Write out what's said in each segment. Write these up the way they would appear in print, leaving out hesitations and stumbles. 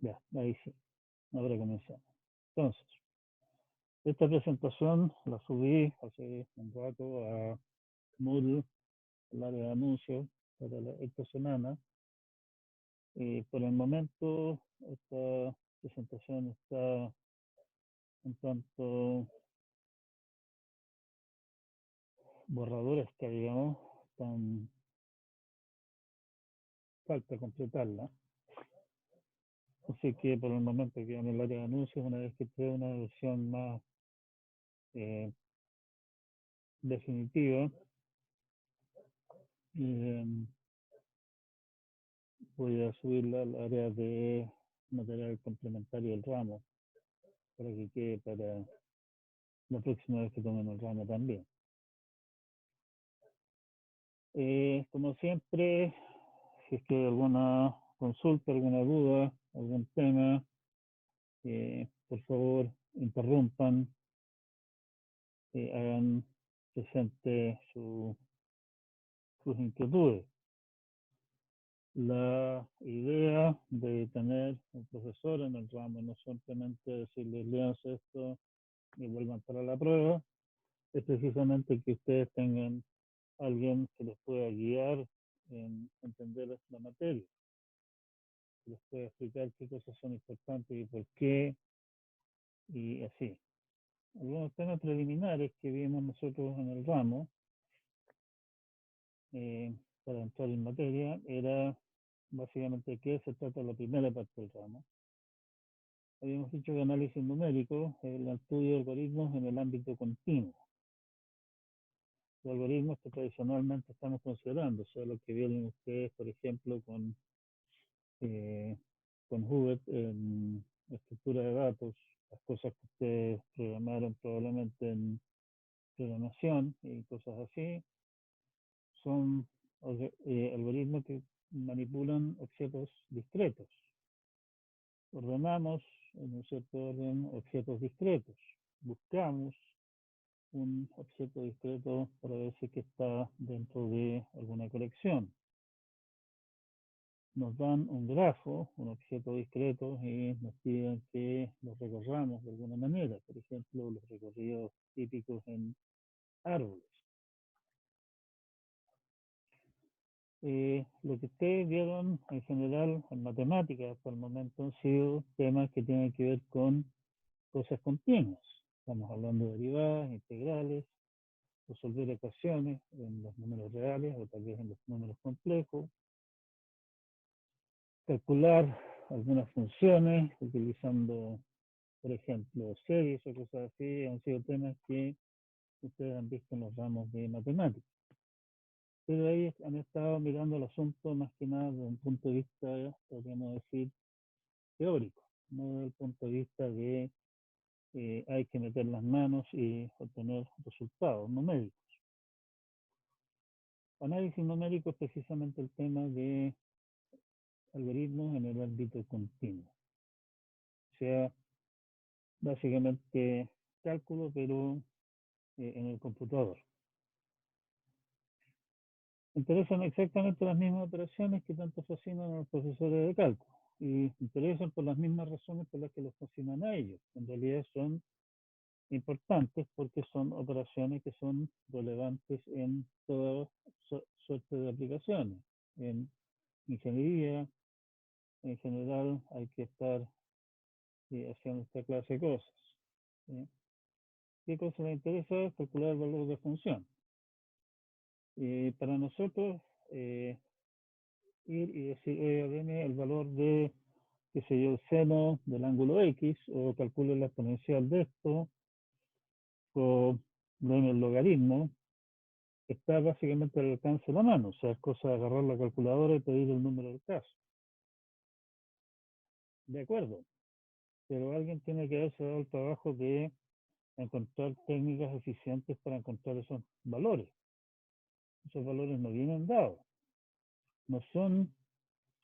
Ya, ahí sí, ahora comenzamos. Entonces, esta presentación la subí hace un rato a Moodle, el área de anuncios, para esta semana. Por el momento, esta presentación está un tanto borradoresca, digamos, tan falta completarla. Así que por el momento queda en el área de anuncios. Una vez que esté una versión más eh, definitiva, eh, voy a subirla al área de material complementario del ramo para que quede para la próxima vez que tomen el ramo también. Como siempre, si es que hay alguna consulta, alguna duda, algún tema, por favor interrumpan, hagan presente sus inquietudes. La idea de tener un profesor en el ramo, no simplemente decirles léanse esto y vuelvan para la prueba, es precisamente que ustedes tengan alguien que les pueda guiar en entender la materia, que les pueda explicar qué cosas son importantes y por qué, y así. Algunos temas preliminares que vimos nosotros en el ramo, eh, para entrar en materia, era básicamente qué se trata la primera parte del ramo. Habíamos dicho que análisis numérico es el estudio de algoritmos en el ámbito continuo. Los algoritmos que tradicionalmente estamos considerando, o sea, lo que vieron ustedes, por ejemplo, eh, con Hubert en estructura de datos, las cosas que ustedes programaron probablemente en programación y cosas así, son algoritmos que manipulan objetos discretos. Ordenamos en un cierto orden objetos discretos. Buscamos un objeto discreto para ver si que está dentro de alguna colección. Nos dan un grafo, un objeto discreto, y nos piden que lo recorramos de alguna manera, por ejemplo, los recorridos típicos en árboles. Lo que ustedes vieron en general en matemáticas hasta el momento han sido temas que tienen que ver con cosas continuas. Estamos hablando de derivadas, integrales, resolver ecuaciones en los números reales o tal vez en los números complejos, calcular algunas funciones utilizando, por ejemplo, series o cosas así, han sido temas que ustedes han visto en los ramos de matemáticas. Pero ahí han estado mirando el asunto más que nada desde un punto de vista, podríamos decir, teórico, no desde el punto de vista de hay que meter las manos y obtener resultados numéricos. Análisis numérico es precisamente el tema de algoritmos en el ámbito continuo. O sea, básicamente cálculo, pero en el computador. Interesan exactamente las mismas operaciones que tanto fascinan a los profesores de cálculo y interesan por las mismas razones por las que los fascinan a ellos. En realidad son importantes porque son operaciones que son relevantes en toda suerte de aplicaciones. En ingeniería, en general, hay que estar haciendo esta clase de cosas. ¿Sí? ¿Qué cosa les interesa? Es calcular el valor de función. Para nosotros, ir y decir, deme el valor de, qué sé yo, el seno del ángulo X, o calcule la exponencial de esto, o deme el logaritmo, está básicamente al alcance de la mano. O sea, es cosa de agarrar la calculadora y pedir el número del caso. De acuerdo, pero alguien tiene que haberse dado el trabajo de encontrar técnicas eficientes para encontrar esos valores. Esos valores no vienen dados. No son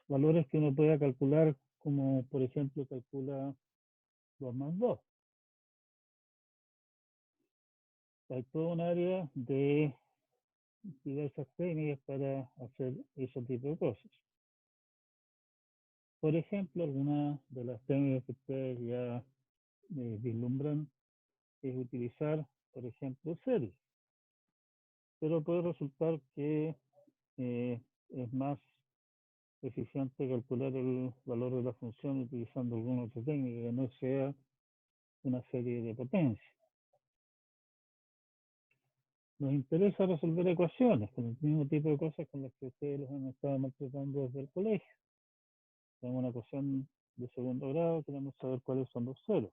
valores que uno pueda calcular como, por ejemplo, calcula 2 más 2. Hay toda un área de diversas técnicas para hacer ese tipo de cosas. Por ejemplo, algunas de las técnicas que ustedes ya vislumbran es utilizar, por ejemplo, series. Pero puede resultar que es más eficiente calcular el valor de la función utilizando alguna otra técnica que no sea una serie de potencia. Nos interesa resolver ecuaciones con el mismo tipo de cosas con las que ustedes los han estado maltratando desde el colegio. Tenemos una ecuación de segundo grado, queremos saber cuáles son los ceros.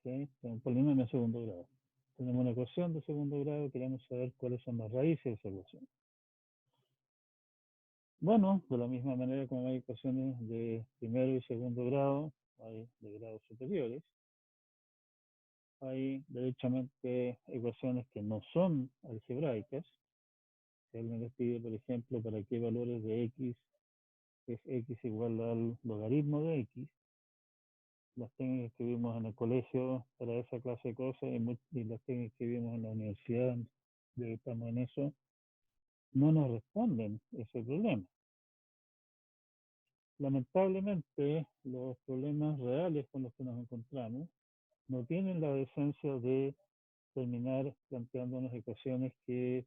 ¿Sí? Tenemos un polinomio de segundo grado. Tenemos una ecuación de segundo grado, queremos saber cuáles son las raíces de esa ecuación. Bueno, de la misma manera como hay ecuaciones de primero y segundo grado, hay de grados superiores, hay derechamente ecuaciones que no son algebraicas. Si alguien les pide, por ejemplo, para qué valores de x es x igual al logaritmo de x, las técnicas que vimos en el colegio para esa clase de cosas y las técnicas que vimos en la universidad, de que estamos en eso, no nos responden ese problema. Lamentablemente, los problemas reales con los que nos encontramos no tienen la decencia de terminar planteándonos ecuaciones que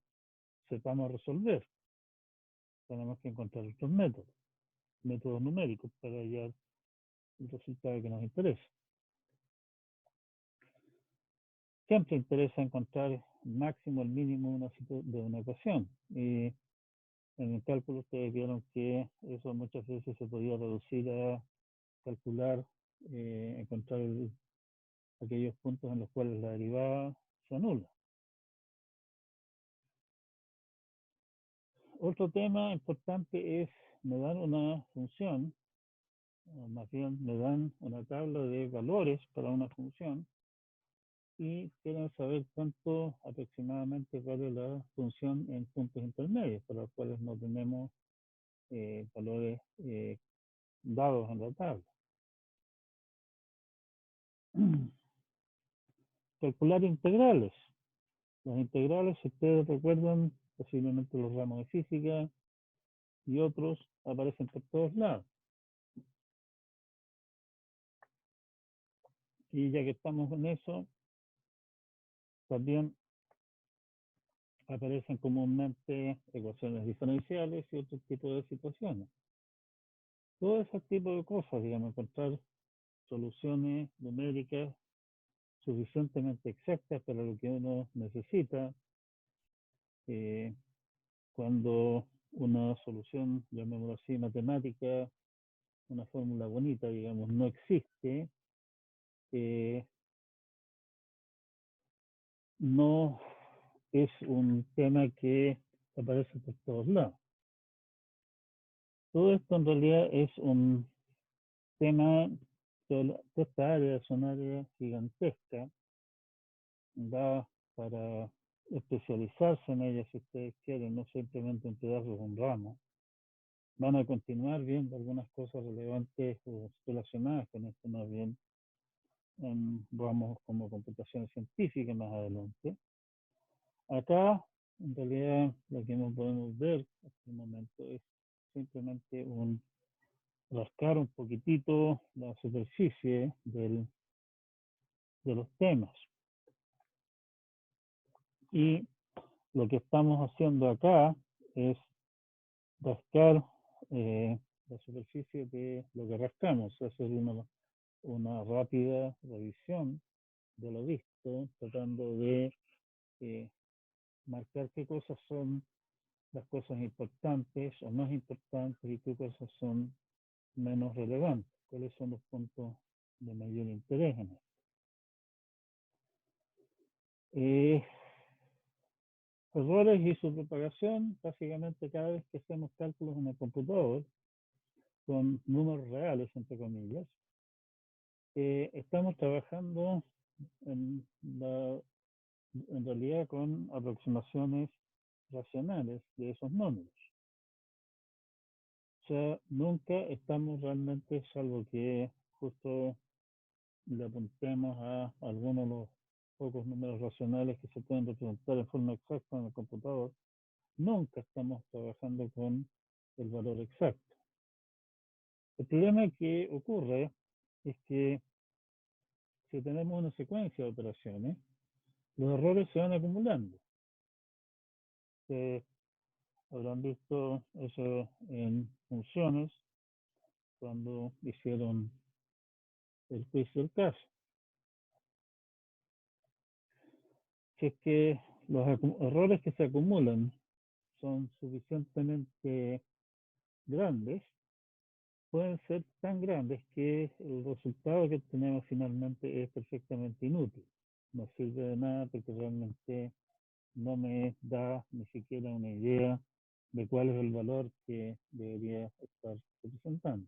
sepamos resolver. Tenemos que encontrar otros métodos numéricos para hallar el resultado que nos interesa. Siempre interesa encontrar el máximo, el mínimo de una ecuación. Y en el cálculo ustedes vieron que eso muchas veces se podía reducir a calcular, encontrar aquellos puntos en los cuales la derivada se anula. Otro tema importante es, me dan una función, o más bien me dan una tabla de valores para una función, y quieren saber cuánto aproximadamente vale la función en puntos intermedios, para los cuales no tenemos valores dados en la tabla. Calcular integrales. Las integrales, si ustedes recuerdan, posiblemente los ramos de física y otros aparecen por todos lados. Y ya que estamos en eso, también aparecen comúnmente ecuaciones diferenciales y otro tipo de situaciones. Todo ese tipo de cosas, digamos, encontrar soluciones numéricas suficientemente exactas para lo que uno necesita, cuando una solución, llamémoslo así, matemática, una fórmula bonita, digamos, no existe, no es un tema que aparece por todos lados. Todo esto en realidad es un tema, esta área es una área gigantesca, da para especializarse en ella si ustedes quieren, no simplemente un pedazo de un ramo. Van a continuar viendo algunas cosas relevantes o relacionadas con esto más bien en ramos como computación científica más adelante. Acá, en realidad, lo que no podemos ver hasta el momento es simplemente rascar un poquitito la superficie de los temas. Y lo que estamos haciendo acá es rascar la superficie de lo que rascamos, hacer una rápida revisión de lo visto, tratando de marcar qué cosas son las cosas importantes o más importantes y qué cosas son menos relevantes, cuáles son los puntos de mayor interés en esto. Errores y su propagación, básicamente cada vez que hacemos cálculos en el computador, con números reales, entre comillas, estamos trabajando en realidad con aproximaciones racionales de esos números. O sea, nunca estamos realmente, salvo que justo le apuntemos a algunos de los pocos números racionales que se pueden representar en forma exacta en el computador, nunca estamos trabajando con el valor exacto. El problema que ocurre es que si tenemos una secuencia de operaciones, los errores se van acumulando. Ustedes habrán visto eso en funciones cuando hicieron el quiz del caso. Si es que los errores que se acumulan son suficientemente grandes, pueden ser tan grandes que el resultado que obtenemos finalmente es perfectamente inútil. No sirve de nada porque realmente no me da ni siquiera una idea de cuál es el valor que debería estar representando.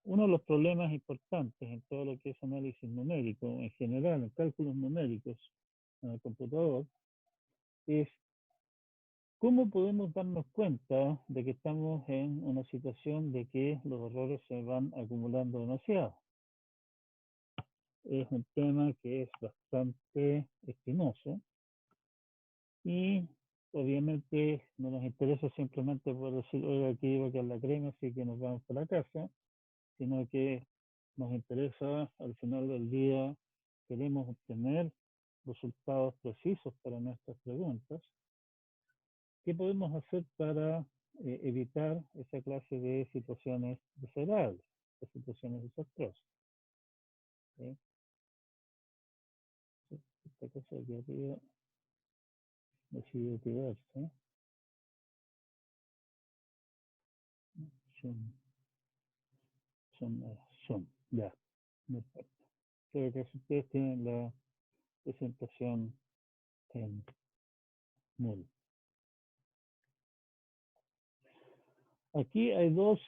Uno de los problemas importantes en todo lo que es análisis numérico, en general, en cálculos numéricos en el computador, es cómo podemos darnos cuenta de que estamos en una situación de que los errores se van acumulando demasiado. Es un tema que es bastante espinoso y obviamente no nos interesa simplemente por decir, oiga, aquí va a quedar la crema, así que nos vamos para la casa, sino que nos interesa al final del día, queremos obtener resultados precisos para nuestras preguntas. ¿Qué podemos hacer para evitar esa clase de situaciones desagradables, de situaciones desastrosas? ¿Sí? Esta cosa aquí arriba decidió quedarse. Son, son, ya, no importa. Creo que si ustedes tienen la presentación en null. Aquí hay dos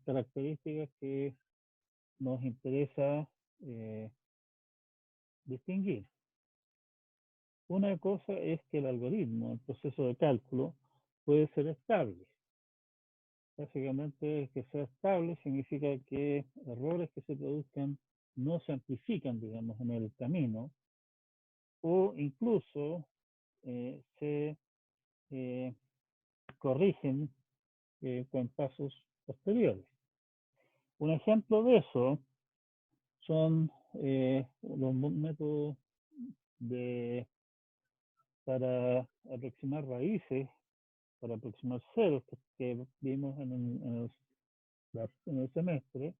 características que nos interesa distinguir. Una cosa es que el algoritmo, el proceso de cálculo, puede ser estable. Básicamente, que sea estable significa que errores que se produzcan no se amplifican, digamos, en el camino, o incluso se corrigen con pasos posteriores. Un ejemplo de eso son los métodos para aproximar raíces, para aproximar ceros que vimos en el semestre.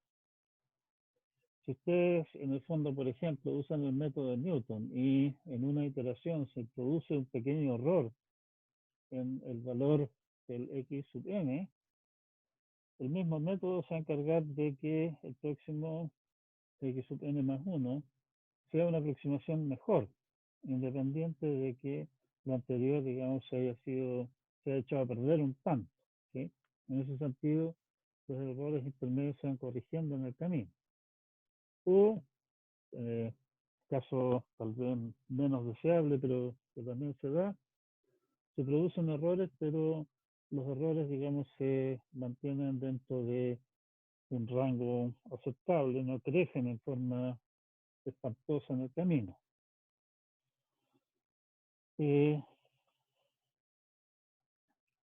Si ustedes en el fondo, por ejemplo, usan el método de Newton y en una iteración se produce un pequeño error en el valor del x sub n, el mismo método se va a encargar de que el próximo x sub n más 1 sea una aproximación mejor, independiente de que lo anterior, digamos, se haya echado a perder un tanto. ¿Sí? En ese sentido, los errores intermedios se van corrigiendo en el camino. O, caso tal vez menos deseable, pero que también se da, se producen errores, pero los errores, digamos, se mantienen dentro de un rango aceptable, no crecen en forma espantosa en el camino. Eh,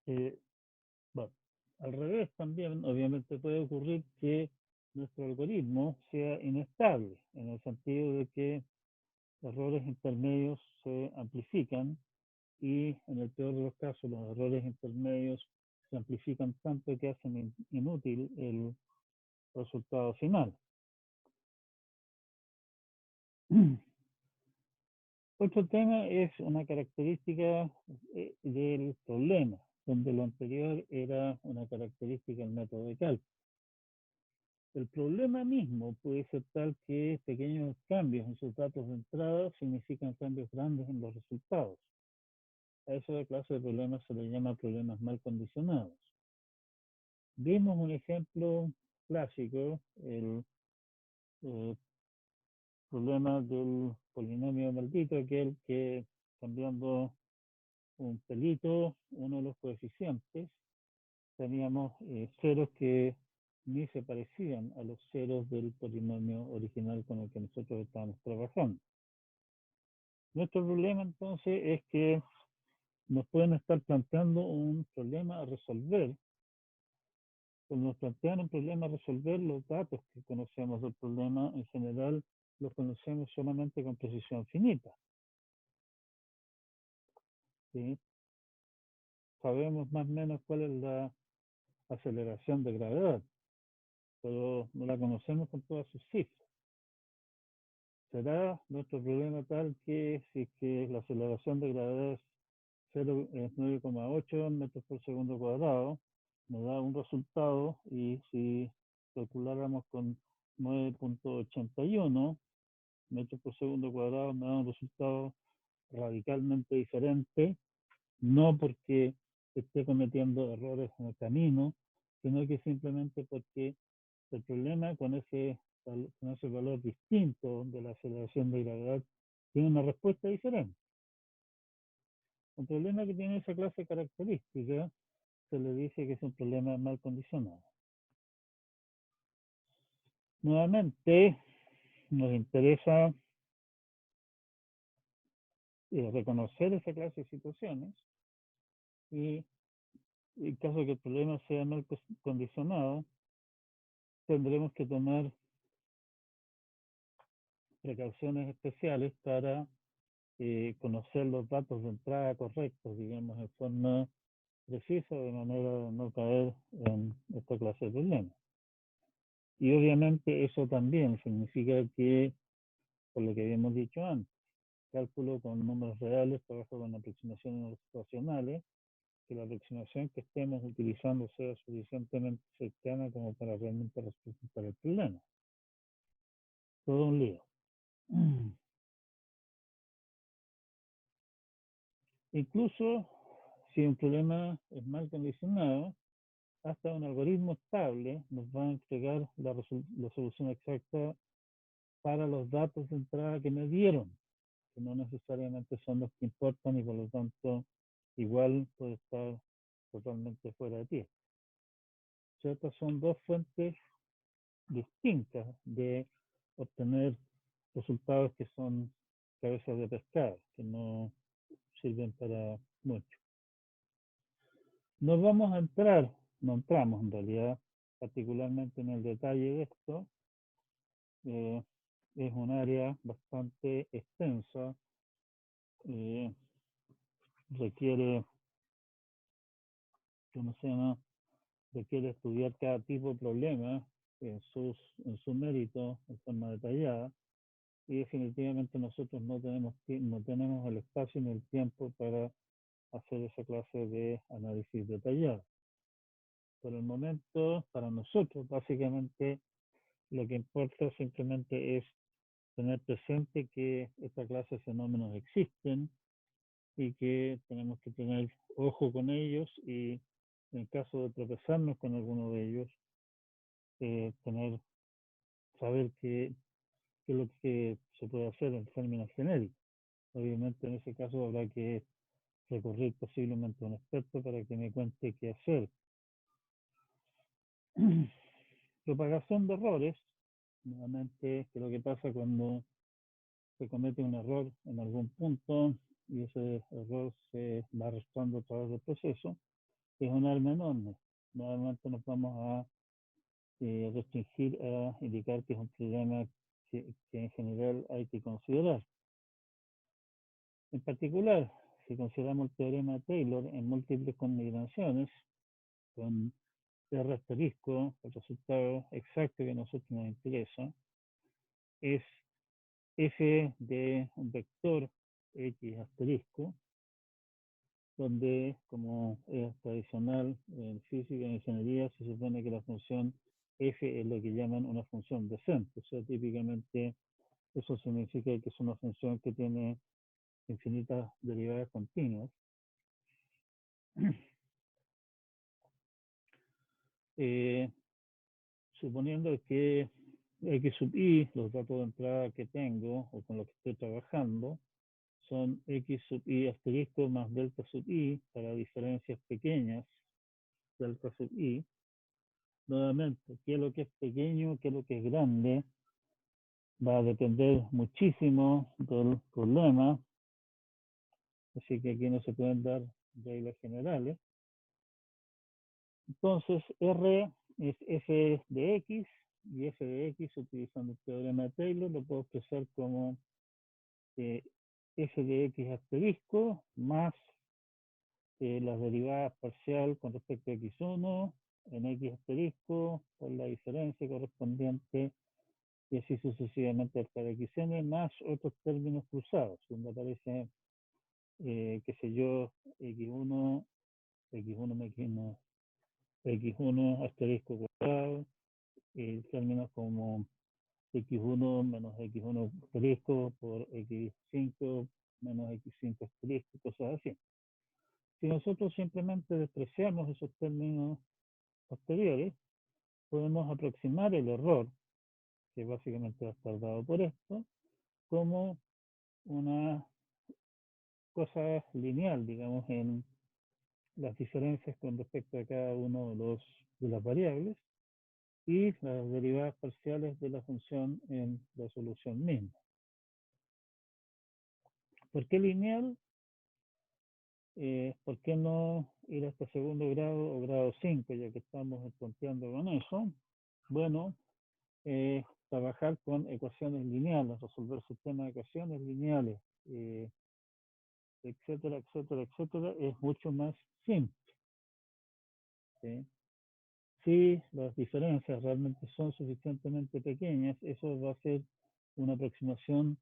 eh, bueno, al revés también, obviamente puede ocurrir que nuestro algoritmo sea inestable, en el sentido de que errores intermedios se amplifican y en el peor de los casos los errores intermedios se amplifican tanto que hacen inútil el resultado final. Otro tema es una característica del problema, donde lo anterior era una característica del método de cálculo. El problema mismo puede ser tal que pequeños cambios en sus datos de entrada significan cambios grandes en los resultados. A esa clase de problemas se le llama problemas mal condicionados. Vimos un ejemplo clásico, el problema del polinomio maldito, aquel que cambiando un pelito, uno de los coeficientes, teníamos ceros que ni se parecían a los ceros del polinomio original con el que nosotros estábamos trabajando. Nuestro problema entonces es que nos pueden estar planteando un problema a resolver Cuando nos plantean un problema, resolver los datos que conocemos del problema, en general, los conocemos solamente con precisión finita. ¿Sí? Sabemos más o menos cuál es la aceleración de gravedad, pero no la conocemos con todas sus cifras. ¿Será nuestro problema tal que si es que la aceleración de gravedad es 9,8 metros por segundo cuadrado, nos da un resultado, y si calculáramos con 9,81 metros por segundo cuadrado, me da un resultado radicalmente diferente, no porque esté cometiendo errores en el camino, sino que simplemente porque el problema con ese valor distinto de la aceleración de gravedad tiene una respuesta diferente. Un problema que tiene esa clase de características se le dice que es un problema mal condicionado. Nuevamente, nos interesa reconocer esa clase de situaciones, y en caso de que el problema sea mal condicionado, tendremos que tomar precauciones especiales para conocer los datos de entrada correctos, digamos, en forma precisa, de manera de no caer en esta clase de problemas. Y obviamente eso también significa que, por lo que habíamos dicho antes, cálculo con números reales, trabajo con aproximaciones situacionales, que la aproximación que estemos utilizando sea suficientemente cercana como para realmente representar el problema. Todo un lío. Incluso si un problema es mal condicionado, hasta un algoritmo estable nos va a entregar la solución exacta para los datos de entrada que me dieron, que no necesariamente son los que importan, y por lo tanto igual puede estar totalmente fuera de pie. Estas son dos fuentes distintas de obtener resultados que son cabezas de pescado, que no sirven para mucho. No entramos en realidad particularmente en el detalle de esto. Es un área bastante extensa, requiere, ¿cómo se llama? Requiere estudiar cada tipo de problema en su mérito en forma detallada, y definitivamente nosotros no tenemos el espacio ni el tiempo para hacer esa clase de análisis detallado. Por el momento, para nosotros, básicamente, lo que importa simplemente es tener presente que esta clase de fenómenos existen y que tenemos que tener ojo con ellos, y en caso de tropezarnos con alguno de ellos, saber qué es lo que se puede hacer en términos genéricos. Obviamente en ese caso habrá que recurrir posiblemente a un experto para que me cuente qué hacer. Propagación de errores, nuevamente, que lo que pasa cuando se comete un error en algún punto y ese error se va arrastrando a través del proceso, es un arma enorme. Nuevamente nos vamos a restringir a indicar que es un problema que en general hay que considerar. En particular, si consideramos el teorema de Taylor en múltiples combinaciones, con R asterisco, el resultado exacto que a nosotros nos interesa es f de un vector x asterisco, donde, como es tradicional en física y en ingeniería, se supone que la función f es lo que llaman una función decente. O sea, típicamente eso significa que es una función que tiene infinitas derivadas continuas. Suponiendo que x sub i, los datos de entrada que tengo o con los que estoy trabajando, son x sub i asterisco más delta sub i para diferencias pequeñas, delta sub i. Nuevamente, qué es lo que es pequeño, qué es lo que es grande, va a depender muchísimo del problema, así que aquí no se pueden dar reglas generales. Entonces, R es f de x, y f de x, utilizando el teorema de Taylor, lo puedo expresar como f de x asterisco más las derivadas parcial con respecto a x1 en x asterisco por la diferencia correspondiente y así sucesivamente hasta xn más otros términos cruzados, donde aparece, qué sé yo, x1, x1, x1 asterisco cuadrado, términos como x1 menos x1 asterisco por x5 menos x5 asterisco, cosas así. Si nosotros simplemente despreciamos esos términos posteriores, podemos aproximar el error, que básicamente va a estar dado por esto, como una cosa lineal, digamos, en las diferencias con respecto a cada uno de las variables y las derivadas parciales de la función en la solución misma. ¿Por qué lineal? ¿Por qué no ir hasta segundo grado o grado 5, ya que estamos planteando con eso? Bueno, trabajar con ecuaciones lineales, resolver sistemas de ecuaciones lineales, etcétera, etcétera, etcétera, es mucho más simple. ¿Sí? Si las diferencias realmente son suficientemente pequeñas, eso va a ser una aproximación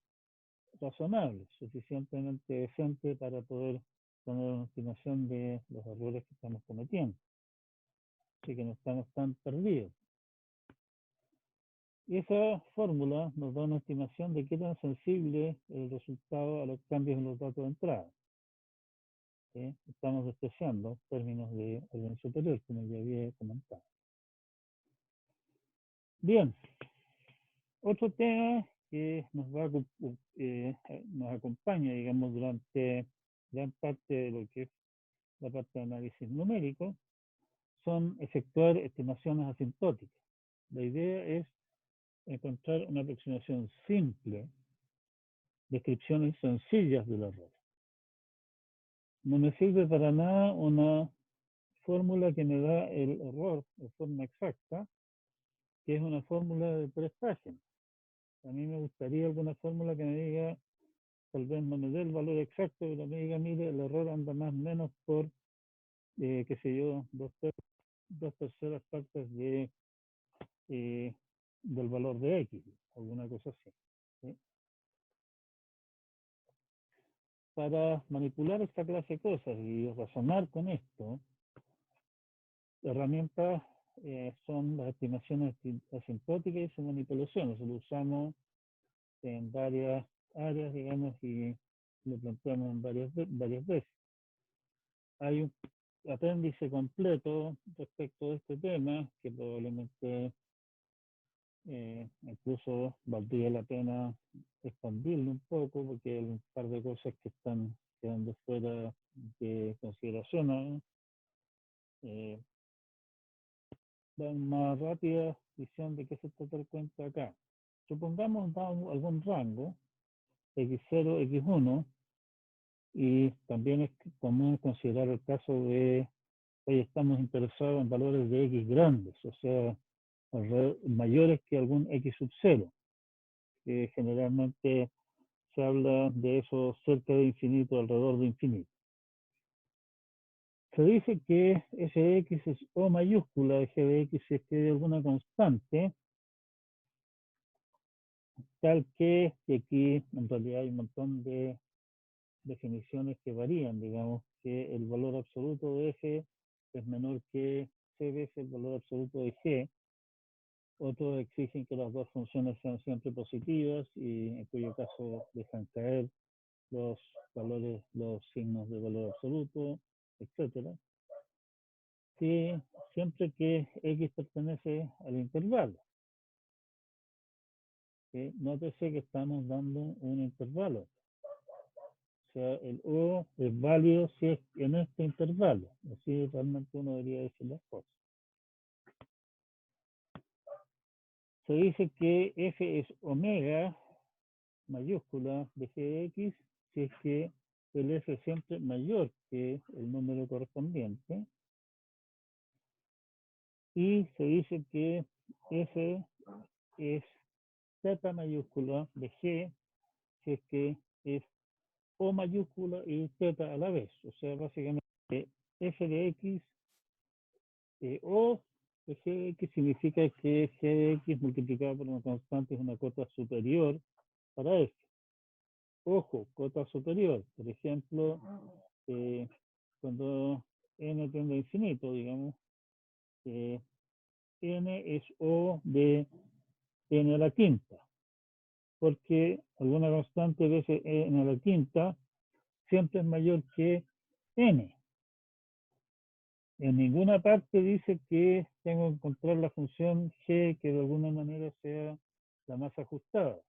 razonable, suficientemente decente para poder tener una estimación de los errores que estamos cometiendo. Así que no estamos tan perdidos. Y esa fórmula nos da una estimación de qué tan sensible es el resultado a los cambios en los datos de entrada. ¿Sí? Estamos despreciando términos de orden superior, como ya había comentado. Bien, otro tema que nos acompaña, digamos, durante gran parte de lo que es la parte de análisis numérico, son efectuar estimaciones asintóticas. La idea es encontrar una aproximación simple, descripciones sencillas del error. No me sirve para nada una fórmula que me da el error de forma exacta, que es una fórmula de 3 páginas. A mí me gustaría alguna fórmula que me diga, tal vez no me dé el valor exacto, pero me diga, mire, el error anda más o menos por, qué sé yo, dos terceras partes del valor de X, alguna cosa así. ¿Sí? Para manipular esta clase de cosas y razonar con esto, herramientas son las estimaciones asintóticas y su manipulación. Eso lo usamos en varias áreas, digamos, y lo planteamos en varias veces. Hay un apéndice completo respecto de este tema que probablemente incluso valdría la pena expandirlo un poco porque hay un par de cosas que están quedando fuera de consideración, ¿no? Dan una rápida visión de qué se trata el cuento acá. Supongamos dado algún rango, x0, x1, y también es común considerar el caso de, hoy estamos interesados en valores de x grandes, o sea, mayores que algún x sub 0, que generalmente se habla de eso cerca de infinito, alrededor de infinito. Se dice que fx es O mayúscula de g de x si es que hay alguna constante, tal que, y aquí en realidad hay un montón de definiciones que varían, digamos que el valor absoluto de f es menor que c veces el valor absoluto de g. Otros exigen que las dos funciones sean siempre positivas y en cuyo caso dejan caer los valores, los signos de valor absoluto, etcétera. Sí, siempre que x pertenece al intervalo. ¿Sí? Nótese que estamos dando un intervalo. O sea, el O es válido si es en este intervalo. Así realmente uno debería decir las cosas. Se dice que f es omega mayúscula de g de x si es que el f es siempre mayor que el número correspondiente. y se dice que F es Z mayúscula de G, si es que es O mayúscula y Z a la vez. O sea, básicamente F de X O de G de X significa que G de X multiplicado por una constante es una cota superior para F. Ojo, cota superior. Por ejemplo, cuando n tiende a infinito, digamos, n es O de n a la quinta, porque alguna constante de ese n a la quinta siempre es mayor que n. En ninguna parte dice que tengo que encontrar la función g que de alguna manera sea la más ajustada.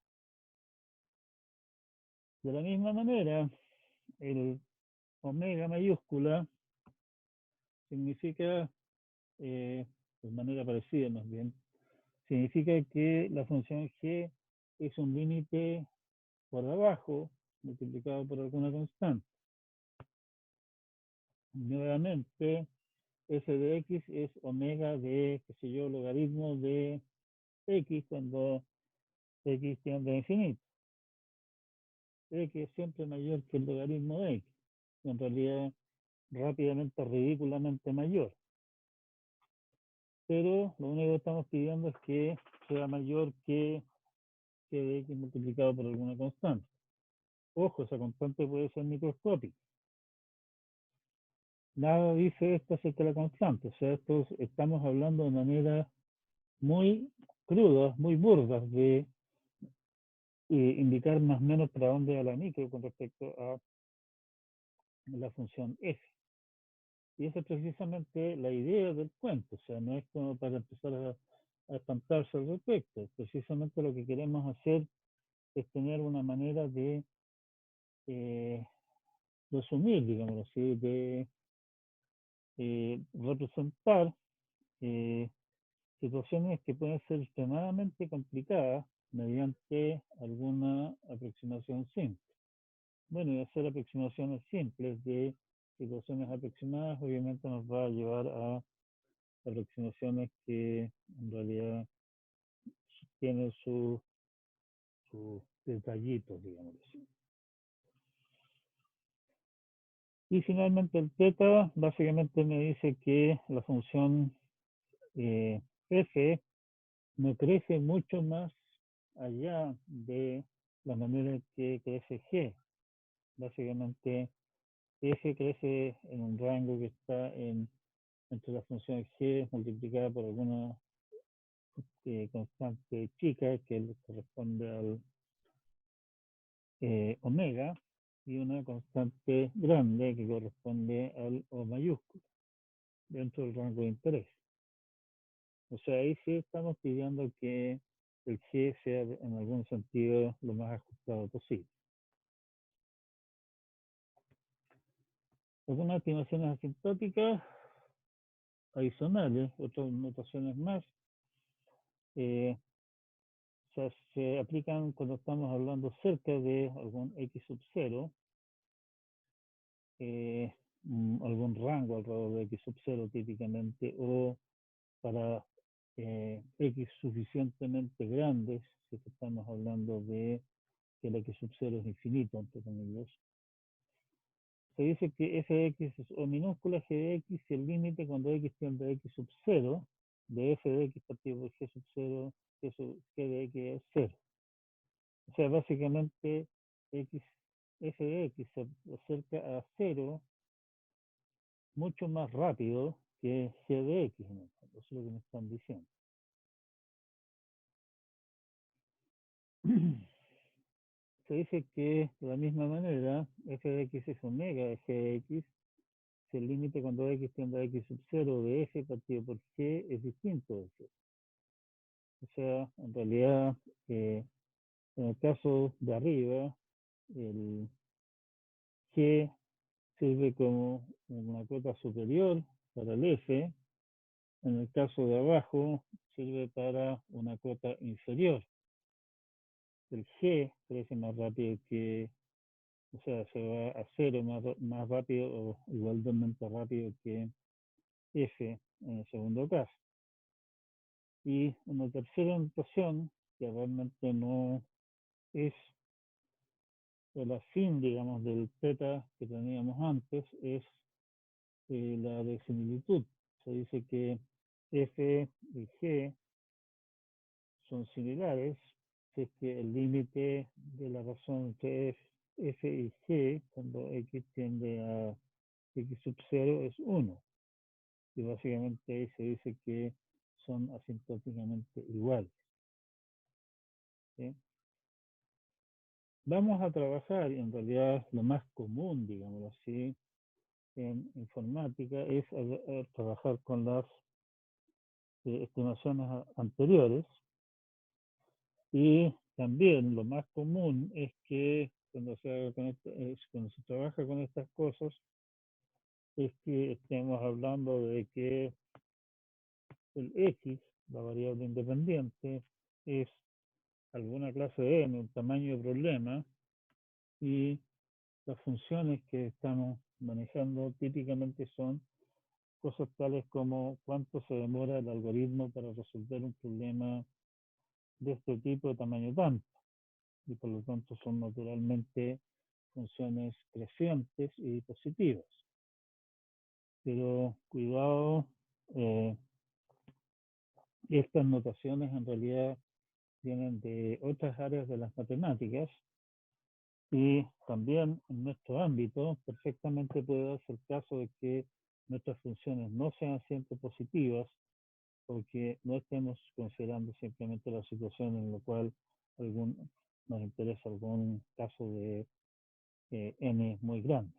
De la misma manera, el omega mayúscula significa, de manera parecida más bien, significa que la función g es un límite por abajo multiplicado por alguna constante. Nuevamente, f de x es omega de, qué sé yo, logaritmo de x cuando x tiende a infinito. X es siempre mayor que el logaritmo de x. En realidad, rápidamente, ridículamente mayor. Pero lo único que estamos pidiendo es que sea mayor que de x multiplicado por alguna constante. Ojo, esa constante puede ser microscópica. Nada dice esto acerca de la constante. O sea, estamos hablando de manera muy crudas, muy burdas de indicar más o menos para dónde va la micro con respecto a la función f. Y esa es precisamente la idea del cuento. O sea, no es como para empezar a espantarse al respecto. Precisamente lo que queremos hacer es tener una manera de resumir, digamos así, de representar situaciones que pueden ser extremadamente complicadas mediante alguna aproximación simple. Bueno, y hacer aproximaciones simples de situaciones aproximadas obviamente nos va a llevar a aproximaciones que en realidad tienen sus detallitos, digamos así. Y finalmente el teta básicamente me dice que la función f no crece mucho más allá de la manera en que crece g. Básicamente f crece en un rango que está entre la función g multiplicada por alguna constante chica que corresponde al omega y una constante grande que corresponde al O mayúsculo dentro del rango de interés. O sea, ahí sí estamos pidiendo que el G sea en algún sentido lo más ajustado posible. Algunas estimaciones asintóticas adicionales, otras notaciones más, se aplican cuando estamos hablando cerca de algún X sub 0, algún rango alrededor de X sub 0 típicamente, o para X suficientemente grandes, si estamos hablando de que el X sub 0 es infinito, entre comillas. Se dice que f de x es O minúscula g de x y el límite cuando x tiende a x sub 0 de f de x partido por g sub 0, g de x es 0. O sea, básicamente x, f de x se acerca a 0 mucho más rápido que g de x. ¿No? Eso es lo que me están diciendo. Se dice que de la misma manera f de x es omega de g de x si el límite cuando x tiende a x sub 0 de f partido por g es distinto de 0. O sea, en realidad, en el caso de arriba, el g sirve como una cota superior para el f. En el caso de abajo, sirve para una cota inferior. El g crece más rápido que, o sea, se va a cero más rápido o igualmente rápido que f en el segundo caso. Y una tercera notación, que realmente no es el afín, digamos, del teta que teníamos antes, es la de similitud. Se dice que f y g son similares, si es que el límite de la razón entre f y g, cuando x tiende a x sub 0, es 1. Y básicamente ahí se dice que son asintóticamente iguales. ¿Sí? Vamos a trabajar, y en realidad lo más común, digamos así, en informática es trabajar con las estimaciones anteriores, y también lo más común es que cuando cuando se trabaja con estas cosas es que estemos hablando de que el x, la variable independiente, es alguna clase de n, un tamaño de problema, y las funciones que estamos manejando típicamente son cosas tales como cuánto se demora el algoritmo para resolver un problema de este tipo de tamaño tanto, y por lo tanto son naturalmente funciones crecientes y positivas. Pero cuidado, estas notaciones en realidad vienen de otras áreas de las matemáticas, y también en nuestro ámbito perfectamente puede darse el caso de que nuestras funciones no sean siempre positivas, porque no estemos considerando simplemente la situación en la cual nos interesa algún caso de n muy grande.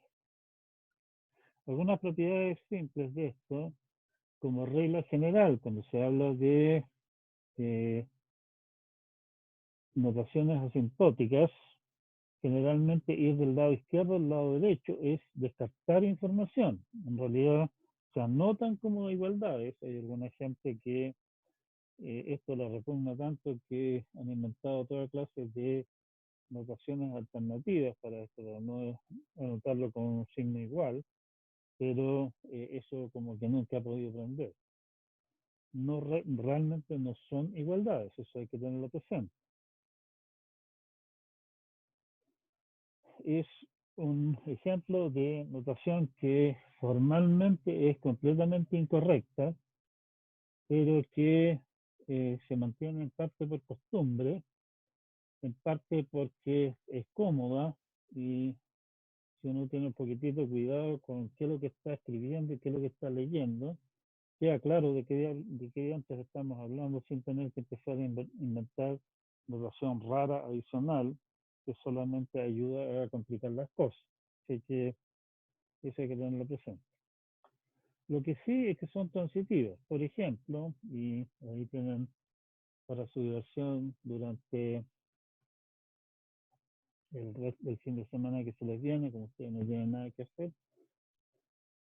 Algunas propiedades simples de esto, como regla general, cuando se habla de notaciones asintóticas, generalmente ir del lado izquierdo al lado derecho es descartar información. En realidad se anotan como igualdades. Hay alguna gente que esto la repugna tanto que han inventado toda clase de notaciones alternativas para esto, para no anotarlo con un signo igual, pero eso como que nunca ha podido aprender. No realmente no son igualdades, eso hay que tenerlo presente. Es un ejemplo de notación que formalmente es completamente incorrecta, pero que se mantiene en parte por costumbre, en parte porque es cómoda, y si uno tiene un poquitito de cuidado con qué es lo que está escribiendo y qué es lo que está leyendo, queda claro de qué antes estamos hablando sin tener que empezar a inventar notación rara adicional que solamente ayuda a complicar las cosas. Así que eso hay que tenerlo presente. Lo que sí es que son transitivas. Por ejemplo, y ahí tienen para su diversión durante el resto del fin de semana que se les viene, como ustedes no tienen nada que hacer,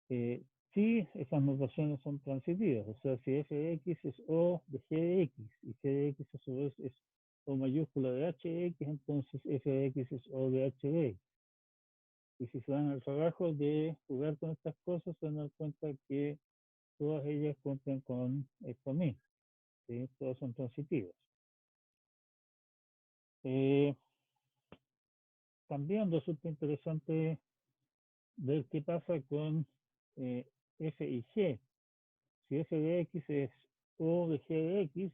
sí, esas notaciones son transitivas. O sea, si f de x es o de g de x, y g de x a su vez es o mayúscula de h de x, entonces f de x es o de h de x. Y si se dan el trabajo de jugar con estas cosas, se dan cuenta que todas ellas cuentan con esto mismo, ¿sí? Todas son transitivas. También resulta interesante ver qué pasa con f y g. Si f de x es o de g de x,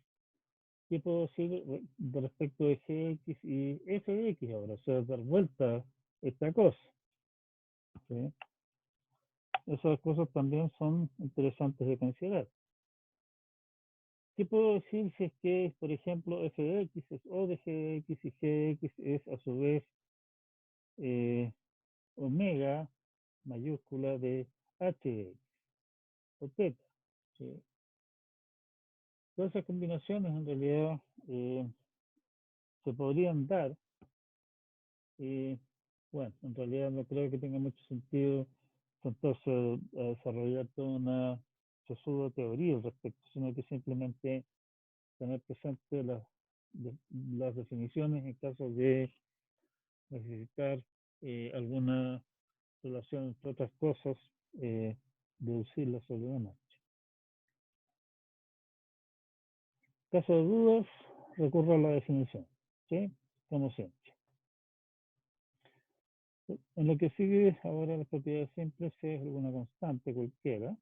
¿qué puedo decir respecto de gx y f de x ahora? O sea, dar vuelta esta cosa. ¿Sí? Esas cosas también son interesantes de considerar. ¿Qué puedo decir si es que, por ejemplo, f de x es o de g de x y g de x es a su vez omega mayúscula de h de x o teta? ¿Sí? Todas esas combinaciones en realidad se podrían dar. Bueno, en realidad no creo que tenga mucho sentido entonces a desarrollar toda una sesuda teoría al respecto, sino que simplemente tener presente las definiciones en caso de necesitar alguna relación entre otras cosas, deducirlas sobre la marcha. Caso de dudas, recurra a la definición, ¿sí? Como siempre. En lo que sigue ahora las propiedades simples es alguna constante cualquiera.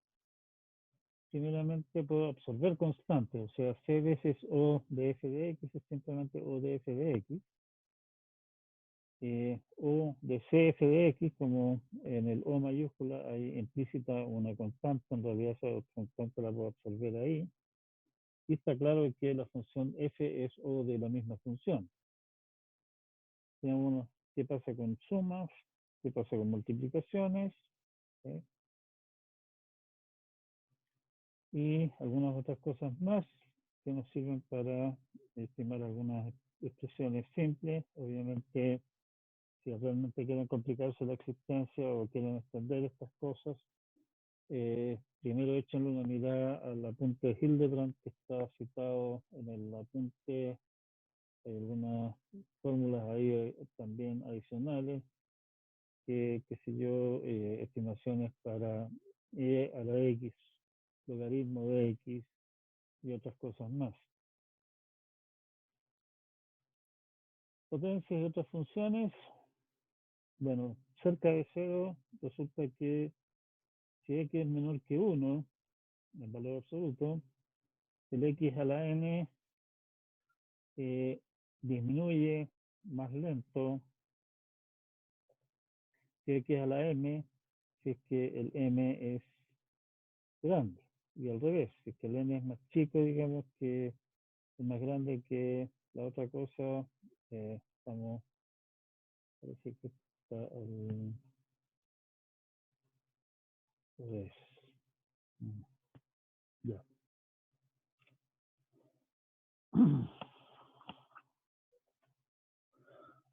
Primeramente puedo absorber constantes, o sea, C veces O de f de x es simplemente O de f de x. O de CF de x, como en el O mayúscula hay implícita una constante, en realidad esa constante la puedo absorber ahí. Y está claro que la función f es O de la misma función. Tenemos qué pasa con sumas, qué pasa con multiplicaciones, ¿sí? Y algunas otras cosas más que nos sirven para estimar algunas expresiones simples. Obviamente, si realmente quieren complicarse la existencia o quieren extender estas cosas, primero échenle una mirada al apunte de Hildebrand que está citado en el apunte. Hay algunas fórmulas ahí también adicionales, que qué sé yo, estimaciones para e a la x, logaritmo de x y otras cosas más. Potencias y otras funciones. Bueno, cerca de cero resulta que si x es menor que 1, el valor absoluto, el x a la n disminuye más lento que x a la m si es que el m es grande. Y al revés, si es que el n es más chico, digamos que es más grande que la otra cosa, estamos, parece que está al revés. Ya.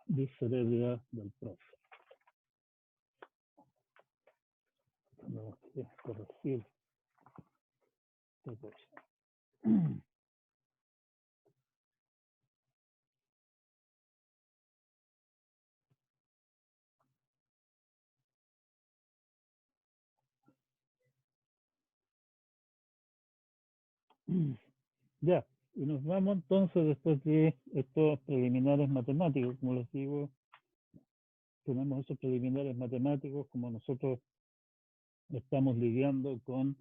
Dice la idea del profe. Tenemos que corregir esta cosa. Ya, y nos vamos entonces después de estos preliminares matemáticos, como les digo, tenemos esos preliminares matemáticos como nosotros estamos lidiando con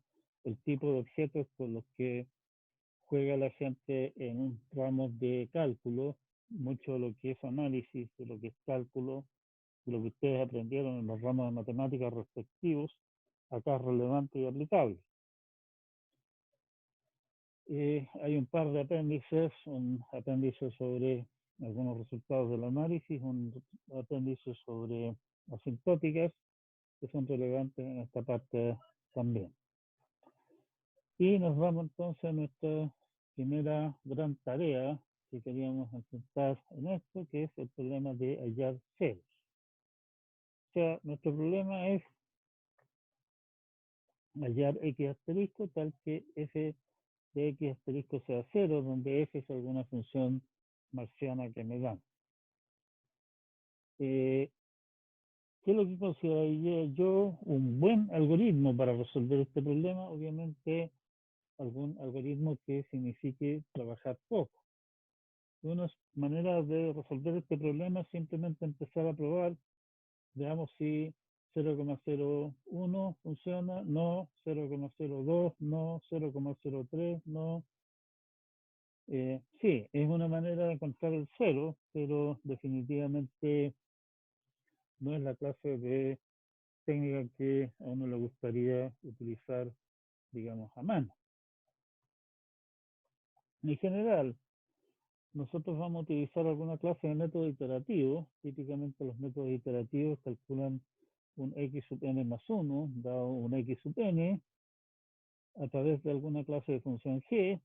el tipo de objetos con los que juega la gente en un ramo de cálculo, mucho de lo que es análisis, de lo que es cálculo, de lo que ustedes aprendieron en los ramos de matemáticas respectivos, acá es relevante y aplicable. Hay un par de apéndices, un apéndice sobre algunos resultados del análisis, un apéndice sobre asintóticas, que son relevantes en esta parte también. Y nos vamos entonces a nuestra primera gran tarea que queríamos enfrentar en esto, que es el problema de hallar ceros. O sea, nuestro problema es hallar x asterisco tal que f de x asterisco sea cero, donde f es alguna función marciana que me dan. ¿Qué es lo que consideraría yo un buen algoritmo para resolver este problema? Obviamente, algún algoritmo que signifique trabajar poco. Una manera de resolver este problema es simplemente empezar a probar, veamos si 0,01 funciona, no, 0,02, no, 0,03, no. Sí, es una manera de encontrar el cero, pero definitivamente no es la clase de técnica que a uno le gustaría utilizar, digamos, a mano. En general, nosotros vamos a utilizar alguna clase de método iterativo. Típicamente los métodos iterativos calculan un x sub n más 1, dado un x sub n, a través de alguna clase de función g,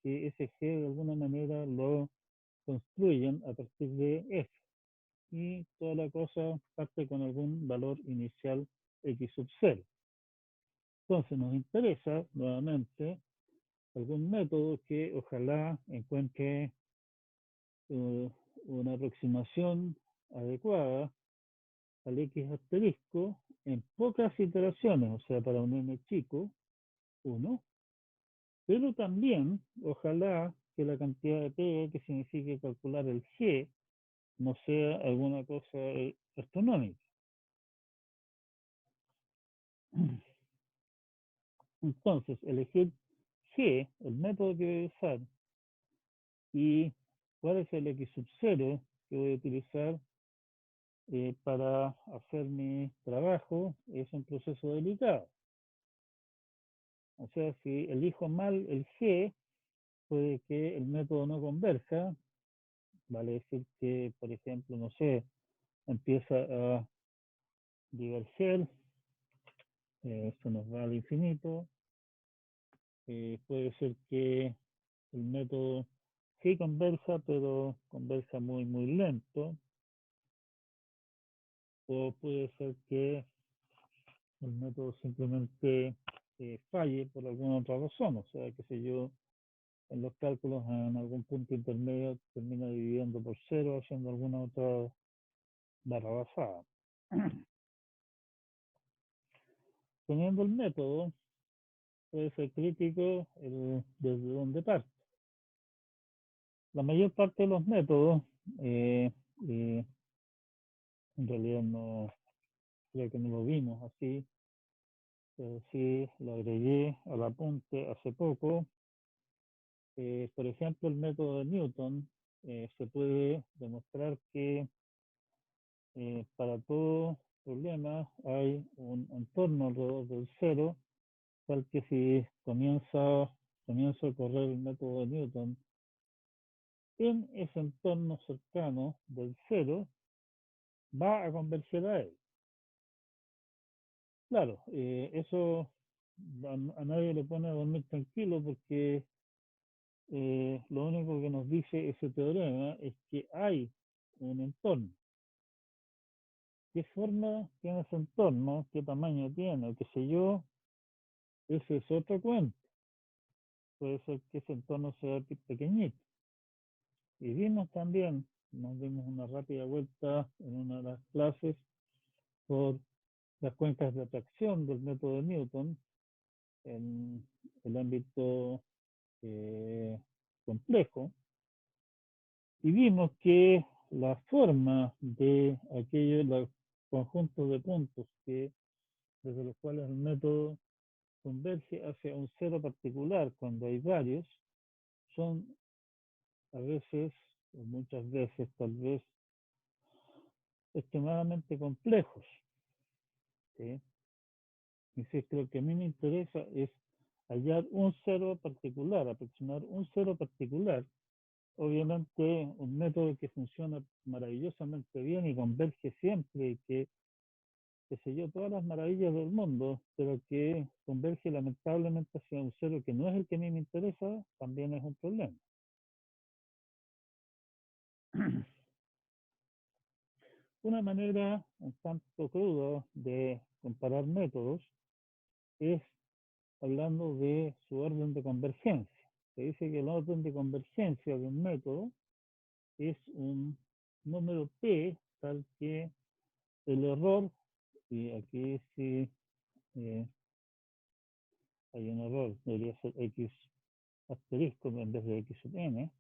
que ese g de alguna manera lo construyen a partir de f. Y toda la cosa parte con algún valor inicial x sub 0. Entonces nos interesa nuevamente algún método que ojalá encuentre una aproximación adecuada al x asterisco en pocas iteraciones, o sea, para un n chico, 1, pero también, ojalá, que la cantidad de P que signifique calcular el G no sea alguna cosa astronómica. Entonces, elegir G, el método que voy a usar, y cuál es el X sub 0 que voy a utilizar para hacer mi trabajo, es un proceso delicado. O sea, si elijo mal el G, puede que el método no converja, vale decir que, por ejemplo, no sé, empieza a diverger, esto nos va al infinito, puede ser que el método sí converja, pero converja muy, muy lento, o puede ser que el método simplemente falle por alguna otra razón, o sea, qué sé yo, en los cálculos en algún punto intermedio termina dividiendo por cero, haciendo alguna otra barra basada. Teniendo el método, puede ser crítico desde donde parte. La mayor parte de los métodos, eh, eh, en realidad no, creo que no lo vimos así, pero sí lo agregué al apunte hace poco. Por ejemplo, el método de Newton, se puede demostrar que para todo problema hay un entorno alrededor del cero, tal que si comienza a correr el método de Newton en ese entorno cercano del cero, va a converger a él. Claro, eso a nadie le pone a dormir tranquilo porque lo único que nos dice ese teorema es que hay un entorno. ¿Qué forma tiene ese entorno? ¿Qué tamaño tiene? ¿Qué sé yo? Ese es otro cuento. Puede ser que ese entorno sea pequeñito. Y vimos también, nos dimos una rápida vuelta en una de las clases por las cuencas de atracción del método de Newton en el ámbito complejo, y vimos que la forma de aquellos los conjuntos de puntos que desde los cuales el método converge hacia un cero particular cuando hay varios son a veces o muchas veces tal vez extremadamente complejos, ¿sí? Insisto, lo que a mí me interesa es hallar un cero particular, aproximar un cero particular. Obviamente un método que funciona maravillosamente bien y converge siempre y que, qué sé yo, todas las maravillas del mundo, pero que converge lamentablemente hacia un cero que no es el que a mí me interesa, también es un problema. Una manera un tanto cruda de comparar métodos es hablando de su orden de convergencia. Se dice que el orden de convergencia de un método es un número p tal que el error, y aquí sí hay un error, debería ser x asterisco en vez de x sub n,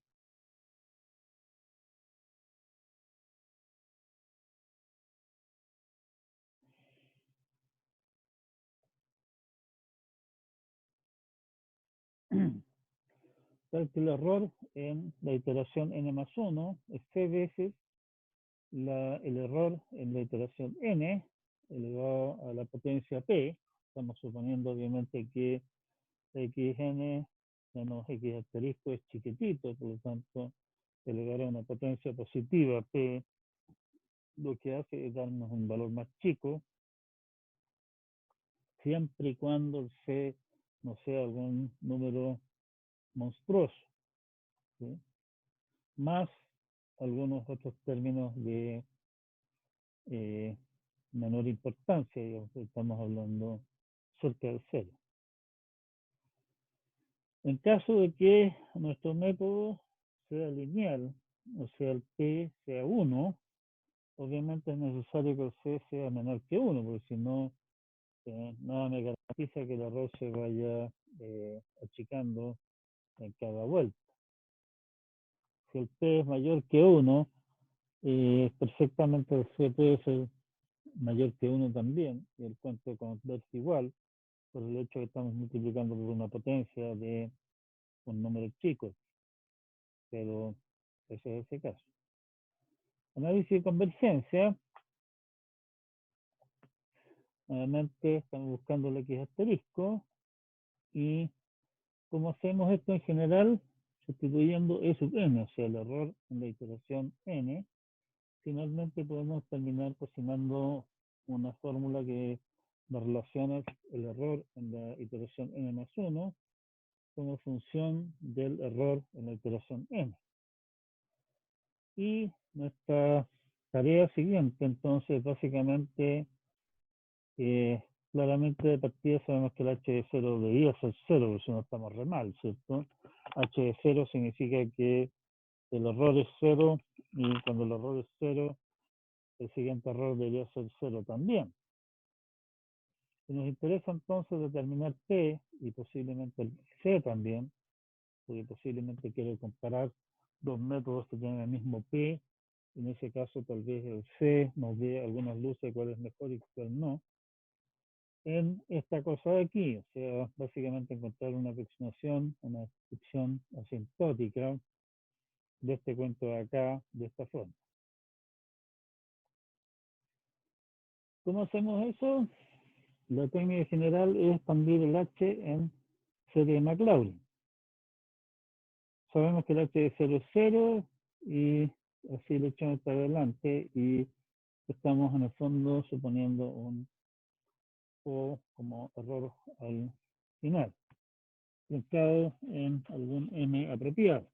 tal que el error en la iteración n más 1 es c veces el error en la iteración n elevado a la potencia p. Estamos suponiendo obviamente que xn menos x asterisco es chiquitito, por lo tanto elevar a una potencia positiva p lo que hace es darnos un valor más chico, siempre y cuando el c no sea algún número monstruoso, ¿sí? Más algunos otros términos de eh, menor importancia, digamos, estamos hablando cerca del cero. En caso de que nuestro método sea lineal, o sea, el p sea 1, obviamente es necesario que el c sea menor que 1, porque si no, nada me garantiza que el error se vaya achicando en cada vuelta. si el P es mayor que 1, perfectamente el C puede ser mayor que 1 también, y el cuento converge igual, por el hecho que estamos multiplicando por una potencia de un número chico, pero ese es ese caso. Análisis de convergencia, nuevamente estamos buscando el X asterisco, y como hacemos esto en general, sustituyendo E sub n, o sea, el error en la iteración n, finalmente podemos terminar cocinando una fórmula que nos relaciona el error en la iteración n más 1 como función del error en la iteración n. Y nuestra tarea siguiente, entonces, básicamente, claramente de partida sabemos que el h de 0 debería ser 0, porque si no estamos re mal, ¿cierto? H de 0 significa que el error es 0, y cuando el error es 0, el siguiente error debería ser 0 también. Si nos interesa entonces determinar P y posiblemente el C también, porque posiblemente quiero comparar dos métodos que tienen el mismo P, en ese caso tal vez el C nos dé algunas luces de cuál es mejor y cuál no, en esta cosa de aquí, o sea, básicamente encontrar una aproximación, una descripción asintótica de este cuento de acá, de esta forma. ¿Cómo hacemos eso? La técnica general es expandir el H en serie de Maclaurin. Sabemos que el H de 0 es 0 y así lo echamos para adelante y estamos en el fondo suponiendo un O como error al final, truncado en algún M apropiado.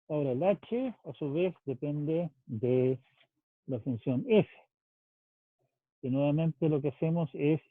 Ahora el H a su vez depende de la función F. Y nuevamente lo que hacemos es